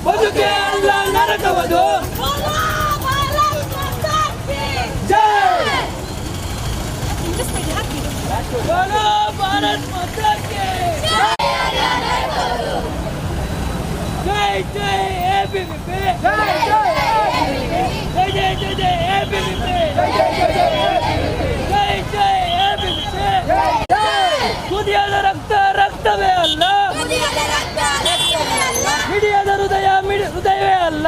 ಬದುಕೆ ಅಲ್ಲ ನರಕವದು. बोलो भारत माता की जय जय एबीवीपी जय जय जय जय जय एबीवीपी जय जय एबीवीपी ಕುದಿಯದ ರಕ್ತ ರಕ್ತವೇ ಅಲ್ಲ, ಹಿಡಿಯದ ಹೃದಯ ಹೃದಯವೇ ಅಲ್ಲ.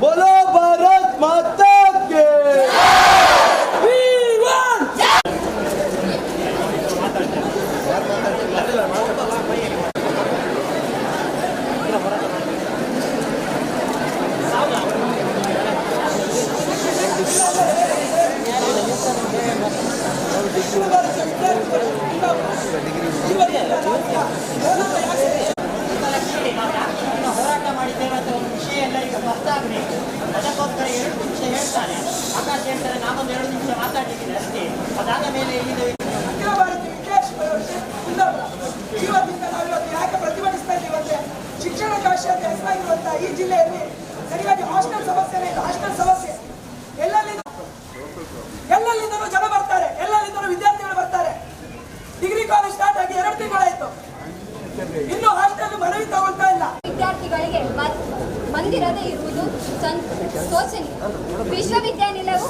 बोलो भारत माता के ಹೋರಾಟ ಮಾಡಿದ್ದೇವೆ ಅಂತ ಒಂದು ವಿಷಯ ಎಲ್ಲರಿಗೂ ಗೊತ್ತಾಗಬೇಕು. ಅದಕ್ಕೋಸ್ಕರ 2 ನಿಮಿಷ ಹೇಳ್ತಾರೆ. ಆಕಾಶ ಹೇಳ್ತಾರೆ, ನಾನೊಂದು 2 ನಿಮಿಷ ಮಾತಾಡಿದ್ದೀನಿ ಅಷ್ಟೇ. ಅದಾದ ಮೇಲೆ ಇಲ್ಲಿದೆ ಇವತ್ತಿಂದ ನಾವು ಇವತ್ತು ಯಾಕೆ ಪ್ರತಿಭಟಿಸ್ತಾ ಇದ್ದೀವಿ ಅಂದ್ರೆ ಶಿಕ್ಷಣ ಕಾಶಿ ಅಂತ ಹೆಸರಾಗಿರುವಂತಹ ಈ ಜಿಲ್ಲೆಯಲ್ಲಿ ಸರಿಯಾಗಿ ಹಾಸ್ಟೆಲ್ ಸಮಸ್ಯೆನೇ ಇಲ್ಲ. ಹಾಸ್ಟೆಲ್ ಸಮಸ್ಯೆ ಎಲ್ಲೆಲ್ಲಿಂದಲೂ ಜನ ಬರ್ತಾರೆ, ಎಲ್ಲೆಲ್ಲಿಂದಲೂ ವಿದ್ಯಾರ್ಥಿಗಳು ಬರ್ತಾರೆ. ಡಿಗ್ರಿ ಕಾಲೇಜ್ ಸ್ಟಾರ್ಟ್ ಆಗಿ 2 ತಿಂಗಳಾಯ್ತು, ಇನ್ನು ಹಾಸ್ಟೆಲ್ ಮನವಿ ತಗೊಳ್ತಾ ಇಲ್ಲ. ವಿದ್ಯಾರ್ಥಿಗಳಿಗೆ ಬಂದಿರದೇ ಇರುವುದು ಶೋಚನೀಯ. ವಿಶ್ವವಿದ್ಯಾನಿಲಯವು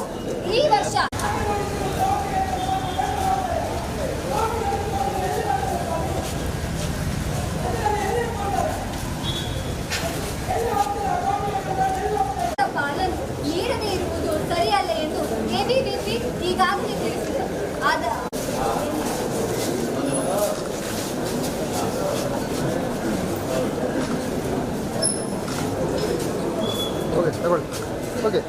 ಈ ವರ್ಷ ಪಾಲನೆ ನೀಡದೇ ಇರುವುದು ಸರಿಯಲ್ಲ ಎಂದು ಎಬಿವಿಪಿ ಈಗಾಗಲೇ ತಿಳಿಸಿದೆ. ओके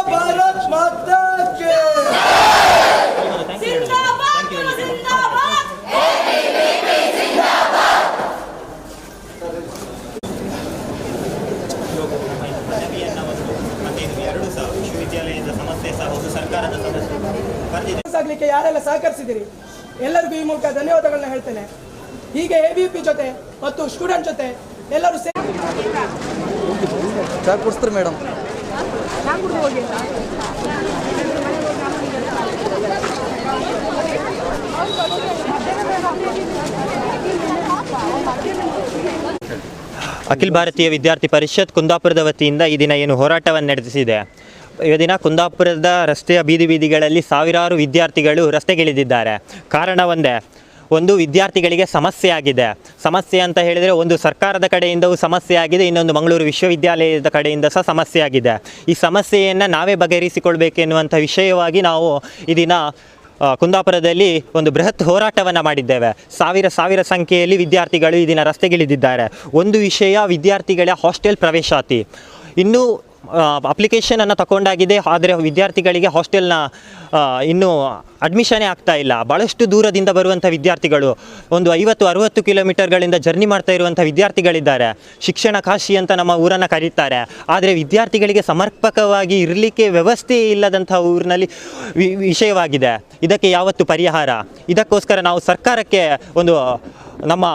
भारत माता के ಪದವಿಯನ್ನು ಮತ್ತೆ ಇದು 2 ಸಹ ವಿಶ್ವವಿದ್ಯಾಲಯದ ಸಮಸ್ಯೆ ಸಹ ಒಂದು ಸರ್ಕಾರದ ಸಮಸ್ಯೆ ಆಗ್ಲಿಕ್ಕೆ ಯಾರೆಲ್ಲ ಸಹಕರಿಸಿದಿರಿ ಎಲ್ಲರಿಗೂ ಈ ಮೂಲಕ ಧನ್ಯವಾದಗಳನ್ನ ಹೇಳ್ತೇನೆ. ಹೀಗೆ ಎಬಿವಿಪಿ ಜೊತೆ ಮತ್ತು ಸ್ಟೂಡೆಂಟ್ ಜೊತೆ ಎಲ್ಲರೂ क्या कुछ मैडम ಅಖಿಲ ಭಾರತೀಯ ವಿದ್ಯಾರ್ಥಿ ಪರಿಷತ್ ಕುಂದಾಪುರದ ವತಿಯಿಂದ ಈ ದಿನ ಏನು ಹೋರಾಟವನ್ನು ನಡೆಸಿದೆ. ಈ ದಿನ ಕುಂದಾಪುರದ ರಸ್ತೆಯ ಬೀದಿಗಳಲ್ಲಿ ಸಾವಿರಾರು ವಿದ್ಯಾರ್ಥಿಗಳು ರಸ್ತೆಗಿಳಿದಿದ್ದಾರೆ. ಕಾರಣ ಒಂದು ವಿದ್ಯಾರ್ಥಿಗಳಿಗೆ ಸಮಸ್ಯೆ ಆಗಿದೆ. ಸಮಸ್ಯೆ ಅಂತ ಹೇಳಿದರೆ ಒಂದು ಸರ್ಕಾರದ ಕಡೆಯಿಂದವೂ ಸಮಸ್ಯೆ ಆಗಿದೆ, ಇನ್ನೊಂದು ಮಂಗಳೂರು ವಿಶ್ವವಿದ್ಯಾಲಯದ ಕಡೆಯಿಂದ ಸಹ ಸಮಸ್ಯೆ ಆಗಿದೆ. ಈ ಸಮಸ್ಯೆಯನ್ನು ನಾವೇ ಬಗೆಹರಿಸಿಕೊಳ್ಬೇಕೆನ್ನುವಂಥ ವಿಷಯವಾಗಿ ನಾವು ಈ ದಿನ ಕುಂದಾಪುರದಲ್ಲಿ ಒಂದು ಬೃಹತ್ ಹೋರಾಟವನ್ನು ಮಾಡಿದ್ದೇವೆ. ಸಾವಿರ ಸಂಖ್ಯೆಯಲ್ಲಿ ವಿದ್ಯಾರ್ಥಿಗಳು ಈ ದಿನ ರಸ್ತೆಗಿಳಿದಿದ್ದಾರೆ. ಒಂದು ವಿಷಯ ವಿದ್ಯಾರ್ಥಿಗಳ ಹಾಸ್ಟೆಲ್ ಪ್ರವೇಶಾತಿ. ಇನ್ನೂ ಅಪ್ಲಿಕೇಶನನ್ನು ತಗೊಂಡಾಗಿದೆ, ಆದರೆ ವಿದ್ಯಾರ್ಥಿಗಳಿಗೆ ಹಾಸ್ಟೆಲ್ನ ಇನ್ನೂ ಅಡ್ಮಿಷನೇ ಆಗ್ತಾ ಇಲ್ಲ. ಭಾಳಷ್ಟು ದೂರದಿಂದ ಬರುವಂಥ ವಿದ್ಯಾರ್ಥಿಗಳು, ಒಂದು 50-60 ಕಿಲೋಮೀಟರ್ಗಳಿಂದ ಜರ್ನಿ ಮಾಡ್ತಾ ಇರುವಂಥ ವಿದ್ಯಾರ್ಥಿಗಳಿದ್ದಾರೆ. ಶಿಕ್ಷಣ ಕಾಶಿ ಅಂತ ನಮ್ಮ ಊರನ್ನು ಕರೀತಾರೆ, ಆದರೆ ವಿದ್ಯಾರ್ಥಿಗಳಿಗೆ ಸಮರ್ಪಕವಾಗಿ ಇರಲಿಕ್ಕೆ ವ್ಯವಸ್ಥೆ ಇಲ್ಲದಂಥ ಊರಿನಲ್ಲಿ ವಿಷಯವಾಗಿದೆ. ಇದಕ್ಕೆ ಯಾವತ್ತು ಪರಿಹಾರ? ಇದಕ್ಕೋಸ್ಕರ ನಾವು ಸರ್ಕಾರಕ್ಕೆ ಒಂದು ನಮ್ಮ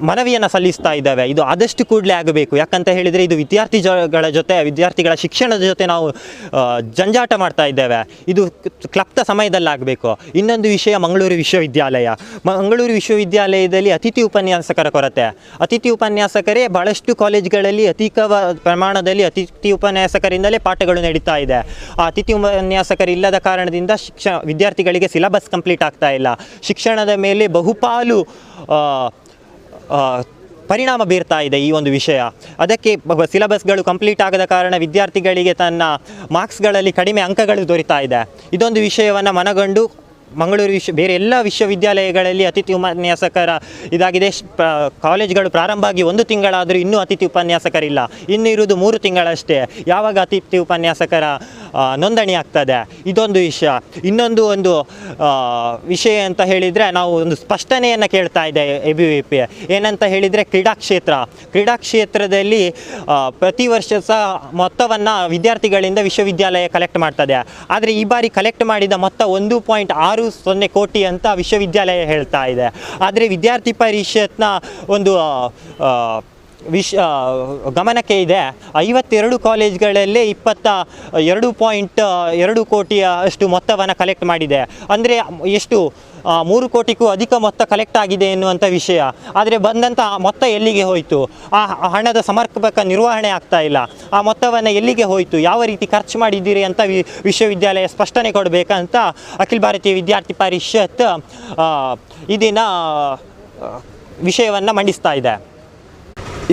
ಮನವಿಯನ್ನು ಸಲ್ಲಿಸ್ತಾ ಇದ್ದೇವೆ. ಇದು ಆದಷ್ಟು ಕೂಡಲೇ ಆಗಬೇಕು. ಯಾಕಂತ ಹೇಳಿದರೆ ಇದು ವಿದ್ಯಾರ್ಥಿಗಳ ಶಿಕ್ಷಣದ ಜೊತೆ ನಾವು ಜಂಜಾಟ ಮಾಡ್ತಾ ಇದ್ದೇವೆ. ಇದು ಕ್ಲಪ್ತ ಸಮಯದಲ್ಲಾಗಬೇಕು. ಇನ್ನೊಂದು ವಿಷಯ ಮಂಗಳೂರು ವಿಶ್ವವಿದ್ಯಾಲಯದಲ್ಲಿ ಅತಿಥಿ ಉಪನ್ಯಾಸಕರ ಕೊರತೆ. ಅತಿಥಿ ಉಪನ್ಯಾಸಕರೇ ಭಾಳಷ್ಟು ಕಾಲೇಜ್ಗಳಲ್ಲಿ ಅಧಿಕ ಪ್ರಮಾಣದಲ್ಲಿ ಅತಿಥಿ ಉಪನ್ಯಾಸಕರಿಂದಲೇ ಪಾಠಗಳು ನಡೀತಾ ಇದೆ. ಆ ಅತಿಥಿ ಉಪನ್ಯಾಸಕರಿಲ್ಲದ ಕಾರಣದಿಂದ ವಿದ್ಯಾರ್ಥಿಗಳಿಗೆ ಸಿಲೆಬಸ್ ಕಂಪ್ಲೀಟ್ ಆಗ್ತಾ ಇಲ್ಲ. ಶಿಕ್ಷಣದ ಮೇಲೆ ಬಹುಪಾಲು ಪರಿಣಾಮ ಬೀರ್ತಾ ಇದೆ ಈ ಒಂದು ವಿಷಯ. ಅದಕ್ಕೆ ಸಿಲೆಬಸ್ಗಳು ಕಂಪ್ಲೀಟ್ ಆಗದ ಕಾರಣ ವಿದ್ಯಾರ್ಥಿಗಳಿಗೆ ತನ್ನ ಮಾರ್ಕ್ಸ್ಗಳಲ್ಲಿ ಕಡಿಮೆ ಅಂಕಗಳು ದೊರೀತಾ ಇದೆ. ಇದೊಂದು ವಿಷಯವನ್ನು ಮನಗಂಡು ಮಂಗಳೂರು ಬೇರೆ ಎಲ್ಲ ವಿಶ್ವವಿದ್ಯಾಲಯಗಳಲ್ಲಿ ಅತಿಥಿ ಉಪನ್ಯಾಸಕರ ಇದಾಗಿದೆ. ಕಾಲೇಜ್ಗಳು ಪ್ರಾರಂಭ ಆಗಿ 1 ತಿಂಗಳಾದರೂ ಇನ್ನೂ ಅತಿಥಿ ಉಪನ್ಯಾಸಕರಿಲ್ಲ. ಇನ್ನು ಇರುವುದು 3 ತಿಂಗಳಷ್ಟೇ. ಯಾವಾಗ ಅತಿಥಿ ಉಪನ್ಯಾಸಕರ ನೋಂದಣಿ ಆಗ್ತದೆ? ಇದೊಂದು ವಿಷಯ. ಇನ್ನೊಂದು ವಿಷಯ ಅಂತ ಹೇಳಿದರೆ ನಾವು ಒಂದು ಸ್ಪಷ್ಟನೆಯನ್ನು ಕೇಳ್ತಾ ಇದೆ ಎಬಿವಿಪಿ. ಏನಂತ ಹೇಳಿದರೆ ಕ್ರೀಡಾ ಕ್ಷೇತ್ರದಲ್ಲಿ ಪ್ರತಿ ವರ್ಷ ಸಹ ಮೊತ್ತವನ್ನು ವಿದ್ಯಾರ್ಥಿಗಳಿಂದ ವಿಶ್ವವಿದ್ಯಾಲಯ ಕಲೆಕ್ಟ್ ಮಾಡ್ತದೆ. ಆದರೆ ಈ ಬಾರಿ ಕಲೆಕ್ಟ್ ಮಾಡಿದ ಮೊತ್ತ 1.60 ಕೋಟಿ ಅಂತ ವಿಶ್ವವಿದ್ಯಾಲಯ ಹೇಳ್ತಾ ಇದೆ. ಆದರೆ ವಿದ್ಯಾರ್ಥಿ ಪರಿಷತ್ನ ಒಂದು ಗಮನಕ್ಕೆ ಇದೆ. 52 ಕಾಲೇಜ್ಗಳಲ್ಲಿ 22.2 ಕೋಟಿಯ ಅಷ್ಟು ಮೊತ್ತವನ್ನು ಕಲೆಕ್ಟ್ ಮಾಡಿದೆ. ಅಂದರೆ ಎಷ್ಟು 3 ಕೋಟಿಗೂ ಅಧಿಕ ಮೊತ್ತ ಕಲೆಕ್ಟ್ ಆಗಿದೆ ಎನ್ನುವಂಥ ವಿಷಯ. ಆದರೆ ಬಂದಂಥ ಮೊತ್ತ ಎಲ್ಲಿಗೆ ಹೋಯಿತು? ಆ ಹಣದ ಸಮರ್ಪಕ ನಿರ್ವಹಣೆ ಆಗ್ತಾ ಇಲ್ಲ. ಆ ಮೊತ್ತವನ್ನು ಎಲ್ಲಿಗೆ ಹೋಯಿತು, ಯಾವ ರೀತಿ ಖರ್ಚು ಮಾಡಿದ್ದೀರಿ ಅಂತ ವಿಶ್ವವಿದ್ಯಾಲಯ ಸ್ಪಷ್ಟನೆ ಕೊಡಬೇಕಂತ ಅಖಿಲ ಭಾರತೀಯ ವಿದ್ಯಾರ್ಥಿ ಪರಿಷತ್ ಈ ದಿನ ವಿಷಯವನ್ನು ಮಂಡಿಸ್ತಾ ಇದೆ.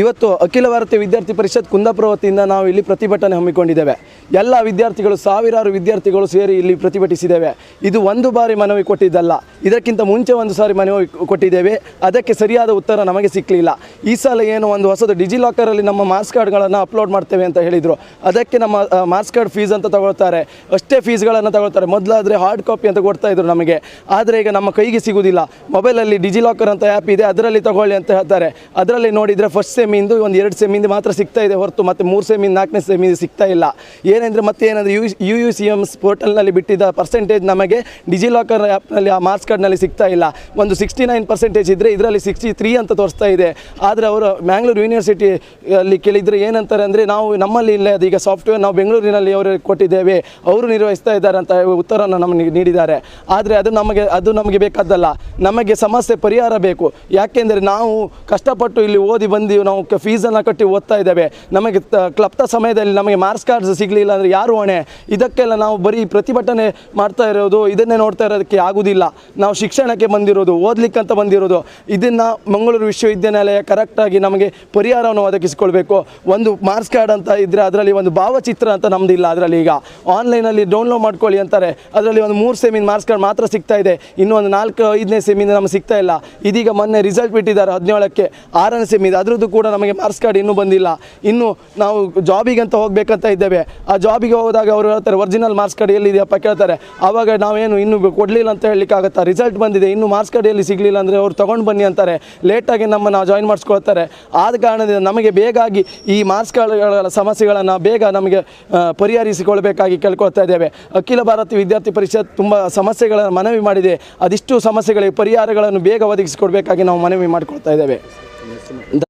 ಇವತ್ತು ಅಖಿಲ ಭಾರತೀಯ ವಿದ್ಯಾರ್ಥಿ ಪರಿಷತ್ ಕುಂದಾಪುರ ವತಿಯಿಂದ ನಾವು ಇಲ್ಲಿ ಪ್ರತಿಭಟನೆ ಹಮ್ಮಿಕೊಂಡಿದ್ದೇವೆ. ಎಲ್ಲ ವಿದ್ಯಾರ್ಥಿಗಳು, ಸಾವಿರಾರು ವಿದ್ಯಾರ್ಥಿಗಳು ಸೇರಿ ಇಲ್ಲಿ ಪ್ರತಿಭಟಿಸಿದ್ದೇವೆ. ಇದು ಒಂದು ಬಾರಿ ಮನವಿ ಕೊಟ್ಟಿದ್ದಲ್ಲ, ಇದಕ್ಕಿಂತ ಮುಂಚೆ ಒಂದು ಸಾರಿ ಮನವಿ ಕೊಟ್ಟಿದ್ದೇವೆ. ಅದಕ್ಕೆ ಸರಿಯಾದ ಉತ್ತರ ನಮಗೆ ಸಿಕ್ಕಲಿಲ್ಲ. ಈ ಸಲ ಏನು ಒಂದು ಹೊಸದು ಡಿಜಿಲಾಕರಲ್ಲಿ ನಮ್ಮ ಮಾರ್ಕ್ಸ್ ಕಾರ್ಡ್ಗಳನ್ನು ಅಪ್ಲೋಡ್ ಮಾಡ್ತೇವೆ ಅಂತ ಹೇಳಿದರು. ಅದಕ್ಕೆ ನಮ್ಮ ಮಾರ್ಕ್ಸ್ ಕಾರ್ಡ್ ಫೀಸ್ ಅಂತ ತಗೊಳ್ತಾರೆ, ಅಷ್ಟೇ ಫೀಸ್ಗಳನ್ನು ತಗೊಳ್ತಾರೆ. ಮೊದಲಾದರೆ ಹಾರ್ಡ್ ಕಾಪಿ ಅಂತ ಕೊಡ್ತಾ ಇದ್ರು ನಮಗೆ, ಆದರೆ ಈಗ ನಮ್ಮ ಕೈಗೆ ಸಿಗುವುದಿಲ್ಲ. ಮೊಬೈಲಲ್ಲಿ ಡಿಜಿಲಾಕರ್ ಅಂತ ಆ್ಯಪ್ ಇದೆ, ಅದರಲ್ಲಿ ತಗೊಳ್ಳಿ ಅಂತ ಹೇಳ್ತಾರೆ. ಅದರಲ್ಲಿ ನೋಡಿದರೆ ಫಸ್ಟ್ ಸೆಮಿಂದು ಒಂದು 2 ಸೆಮಿಂದು ಮಾತ್ರ ಸಿಗ್ತಾ ಇದೆ ಹೊರತು ಮತ್ತೆ 3 ಸೆಮಿಂದು 4ನೇ ಸೆಮಿಂದು ಸಿಗ್ತಾ ಇಲ್ಲ. ಏನಂದರೆ ಮತ್ತೆ ಏನಂದರೆ UUCMS ಪೋರ್ಟಲ್ನಲ್ಲಿ ಬಿಟ್ಟಿದ್ದ ಪರ್ಸೆಂಟೇಜ್ ನಮಗೆ ಡಿಜಿಲಾಕರ್ ಆ್ಯಪ್ನಲ್ಲಿ ಆ ಮಾರ್ಕ್ಸ್ ಕಾರ್ಡ್ನಲ್ಲಿ ಸಿಗ್ತಾ ಇಲ್ಲ. ಒಂದು 69% ಇದ್ದರೆ ಇದರಲ್ಲಿ 63 ಅಂತ ತೋರಿಸ್ತಾ ಇದೆ. ಆದರೆ ಅವರು ಮ್ಯಾಂಗ್ಳೂರು ಯೂನಿವರ್ಸಿಟಿಯಲ್ಲಿ ಕೇಳಿದರೆ ಏನಂತಾರೆ ಅಂದರೆ, ನಾವು ನಮ್ಮಲ್ಲಿ ಇಲ್ಲ, ಅದೀಗ ಸಾಫ್ಟ್ವೇರ್ ನಾವು ಬೆಂಗಳೂರಿನಲ್ಲಿ ಅವರು ಕೊಟ್ಟಿದ್ದೇವೆ, ಅವರು ನಿರ್ವಹಿಸ್ತಾ ಇದ್ದಾರೆ ಅಂತ ಉತ್ತರವನ್ನು ನಮಗೆ ನೀಡಿದ್ದಾರೆ. ಆದರೆ ಅದು ನಮಗೆ ಬೇಕಾದ್ದಲ್ಲ. ನಮಗೆ ಸಮಸ್ಯೆ ಪರಿಹಾರ ಬೇಕು. ಯಾಕೆಂದರೆ ನಾವು ಕಷ್ಟಪಟ್ಟು ಇಲ್ಲಿ ಓದಿ ಬಂದು ನಾವು ಫೀಸನ್ನು ಕಟ್ಟಿ ಓದ್ತಾ ಇದ್ದೇವೆ. ನಮಗೆ ಕ್ಲಪ್ತ ಸಮಯದಲ್ಲಿ ನಮಗೆ ಮಾರ್ಕ್ಸ್ ಕಾರ್ಡ್ಸ್ ಸಿಗಲಿಲ್ಲ ಅಂದರೆ ಯಾರು ಹೊಣೆ? ಇದಕ್ಕೆಲ್ಲ ನಾವು ಬರೀ ಪ್ರತಿಭಟನೆ ಮಾಡ್ತಾ ಇರೋದು, ಇದನ್ನೇ ನೋಡ್ತಾ ಇರೋದಕ್ಕೆ ಆಗೋದಿಲ್ಲ. ನಾವು ಶಿಕ್ಷಣಕ್ಕೆ ಬಂದಿರೋದು, ಓದಲಿಕ್ಕಂತ ಬಂದಿರೋದು. ಇದನ್ನು ಮಂಗಳೂರು ವಿಶ್ವವಿದ್ಯಾನಿಲಯ ಕರೆಕ್ಟಾಗಿ ನಮಗೆ ಪರಿಹಾರವನ್ನು ಒದಗಿಸಿಕೊಳ್ಬೇಕು. ಒಂದು ಮಾರ್ಕ್ಸ್ ಕಾರ್ಡ್ ಅಂತ ಇದ್ದರೆ ಅದರಲ್ಲಿ ಒಂದು ಭಾವಚಿತ್ರ ಅಂತ ನಮ್ಮದಿಲ್ಲ. ಅದರಲ್ಲಿ ಈಗ ಆನ್ಲೈನಲ್ಲಿ ಡೌನ್ಲೋಡ್ ಮಾಡ್ಕೊಳ್ಳಿ ಅಂತಾರೆ. ಅದರಲ್ಲಿ ಒಂದು 3 ಸೆಮಿನ ಮಾರ್ಕ್ಸ್ ಕಾರ್ಡ್ ಮಾತ್ರ ಸಿಗ್ತಾ ಇದೆ. ಇನ್ನೂ ಒಂದು 4-5ನೇ ಸೆಮಿಂದ ನಮಗೆ ಸಿಗ್ತಾ ಇಲ್ಲ. ಇದೀಗ ಮೊನ್ನೆ ರಿಸಲ್ಟ್ ಬಿಟ್ಟಿದ್ದಾರೆ 17ಕ್ಕೆ 6ನೇ ಸೆಮಿದು, ಅದರದ್ದು ಕೂಡ ನಮಗೆ ಮಾರ್ಕ್ಸ್ ಕಾರ್ಡ್ ಇನ್ನೂ ಬಂದಿಲ್ಲ. ಇನ್ನು ನಾವು ಜಾಬಿಗೆ ಅಂತ ಹೋಗಬೇಕಂತ ಇದ್ದೇವೆ. ಆ ಜಾಬಿಗೆ ಹೋದಾಗ ಅವರು ಹೇಳ್ತಾರೆ ಒರಿಜಿನಲ್ ಮಾರ್ಕ್ಸ್ ಕಾರ್ಡ್ ಎಲ್ಲಿದೆಯಪ್ಪ ಕೇಳ್ತಾರೆ. ಆವಾಗ ನಾವೇನು ಇನ್ನೂ ಕೊಡಲಿಲ್ಲ ಅಂತ ಹೇಳಲಿಕ್ಕಾಗತ್ತಾ? ರಿಸಲ್ಟ್ ಬಂದಿದೆ, ಇನ್ನೂ ಮಾರ್ಕ್ಸ್ ಕಾರ್ಡ್ ಎಲ್ಲಿ ಸಿಗಲಿಲ್ಲ ಅಂದರೆ ಅವ್ರು ತೊಗೊಂಡು ಬನ್ನಿ ಅಂತಾರೆ. ಲೇಟಾಗಿ ನಮ್ಮನ್ನು ಜಾಯಿನ್ ಮಾಡಿಸ್ಕೊಳ್ತಾರೆ. ಆದ ಕಾರಣದಿಂದ ನಮಗೆ ಬೇಗಾಗಿ ಈ ಮಾರ್ಕ್ಸ್ ಕಾರ್ಡ್ಗಳ ಸಮಸ್ಯೆಗಳನ್ನು ಬೇಗ ನಮಗೆ ಪರಿಹರಿಸಿಕೊಳ್ಬೇಕಾಗಿ ಕೇಳ್ಕೊಳ್ತಾ ಇದ್ದೇವೆ. ಅಖಿಲ ಭಾರತೀಯ ವಿದ್ಯಾರ್ಥಿ ಪರಿಷತ್ ತುಂಬ ಸಮಸ್ಯೆಗಳನ್ನು ಮನವಿ ಮಾಡಿದೆ. ಅದಿಷ್ಟು ಸಮಸ್ಯೆಗಳಿಗೆ ಪರಿಹಾರಗಳನ್ನು ಬೇಗ ಒದಗಿಸಿಕೊಡ್ಬೇಕಾಗಿ ನಾವು ಮನವಿ ಮಾಡಿಕೊಳ್ತಾ ಇದ್ದೇವೆ.